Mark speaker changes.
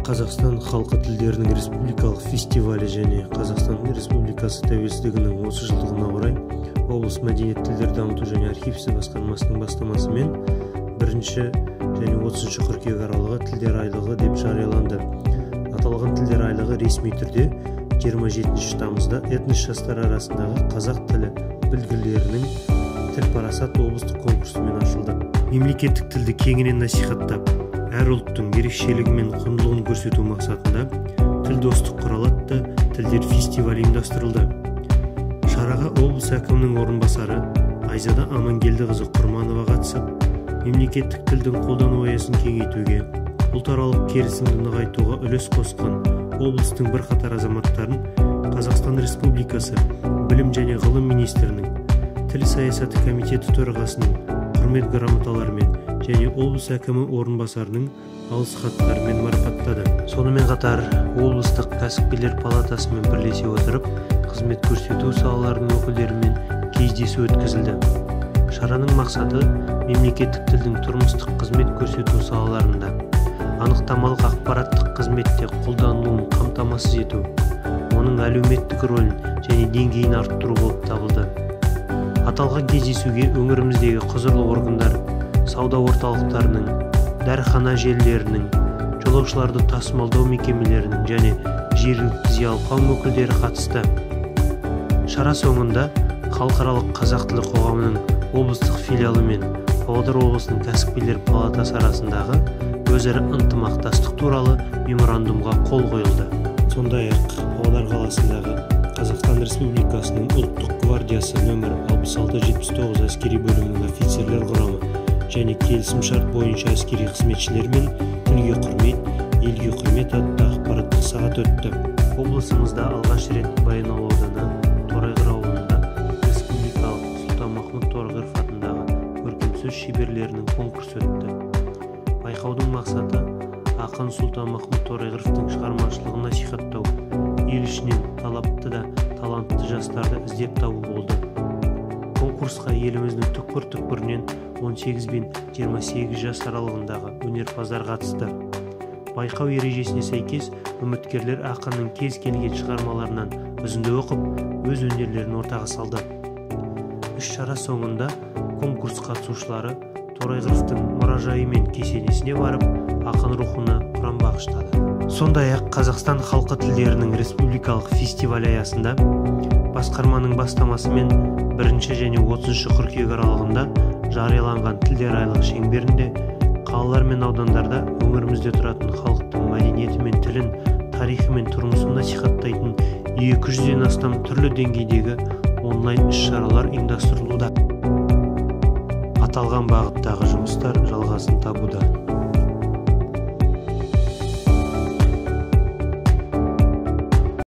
Speaker 1: Қазақстан халқы тілдерінің республикалық фестивалі және Қазақстан Республикасы тәуелсіздігінің 30 жылдығына орай облыс мәдениет тілдер дамыту және архив ісі басқармасының бастамасымен 1 және 30 қыркүйек аралығы тілдер айлығы деп жарияланды. Аталған тілдер айлығы ресми түрде 27 тамызда этнос жастары арасындағы қазақ тілі білгірлерінің тіл парасат облыстық конкурсымен ашылды. Мемлекеттік тілді кеңінен насихаттап, әр ұлттың ерекшелігі мен құндылығын көрсету мақсатында тіл достық құралы атты тілдер фестивалі ұйымдастырылды. Шараға облыс әкімінің орынбасары Айзада Амангелдіқызы Құрманова қатысып, мемлекеттік тілдің қолдану аясын кеңейтуге, ұлтаралық келісімді нығайтуға үлес қосқан облыстың бірқатар азаматтарын Қазақстан Республикасы Білім және ғылым министрінің, тіл саясаты комитеті төрағасының құрмет грамоталарымен және облыс әкімі орынбасарының алғыс хаттарымен марапаттады. Сонымен қатар облыстық кәсіпкерлер палатасымен бірлесе отырып, қызмет көрсету салаларының өкілдерімен кездесу өткізілді. Шараның мақсаты мемлекеттік тілдің тұрмыстық қызмет көрсету салаларында анықтамалық ақпараттық қызметте қолданылуын қамтамасыз ету, оның әлеуметтік рөлін және деңгейін арттыру болып табылды. Аталған кездесуге өңіріміздегі құзырлы органдар, сауда орталықтарының, дәріхана желілерінің, жолаушыларды тасымалдау мекемелерінің және жергілікті зиялы қауым өкілдері қатысты. Шара соңында халықаралық қазақ тілі қоғамының облыстық филиалы мен Павлодар облысының кәсіпкерлер палатасы арасындағы өзара ынтымақтастық туралы меморандумға қол қойылды. Сондай-ақ Павлодар қаласындағы Қазақстан Республикасының ұлттық гвардиясы нөмір 6679 әскери бөлімінің офицерлер құрамы және келісімшарт бойынша әскери қызметшілермен тілге құрмет, елге құрмет атты ақпараттық сағат өтті. Облысымызда алғаш рет Баянауыл ауданы Торайғыр ауылында республикалық Сұлтанмахмұт Торайғыров атындағы көркем сөз шеберлерінің конкурсы өтті. Байқаудың мақсаты ақын Сұлтанмахмұт Торайғыровтың шығармашылығын насихаттау, ел ішінен талапты да талантты жастарды іздеп табу болды. Конкурсқа еліміздің түкпір-түкпірінен 18 бен 28 жас аралығындағы өнерпаздар қатысты. Байқау ережесіне сәйкес үміткерлер ақынның кез келген шығармаларынан үзінді оқып, өз өнерлерін ортаға салды. Іс-шара соңында конкурс қатысушылары Торайғыровтың мұражайы мен кесенесіне барып, ақын рухына құран бағыштады. Сондай-ақ Қазақстан халқы тілдерінің республикалық фестивалі аясында басқарманың бастамасымен 1 және 30 қыркүйек аралығында жарияланған тілдер айлығы шеңберінде қалалар мен аудандарда өңірімізде тұратын халықтың мәдениеті мен тілін, тарихы мен тұрмысын насихаттайтын 200-ден астам түрлі деңгейдегі онлайн іс-шаралар ұйымдастырылуда. Аталған бағыттағы жұмыстар жалғасын табуда.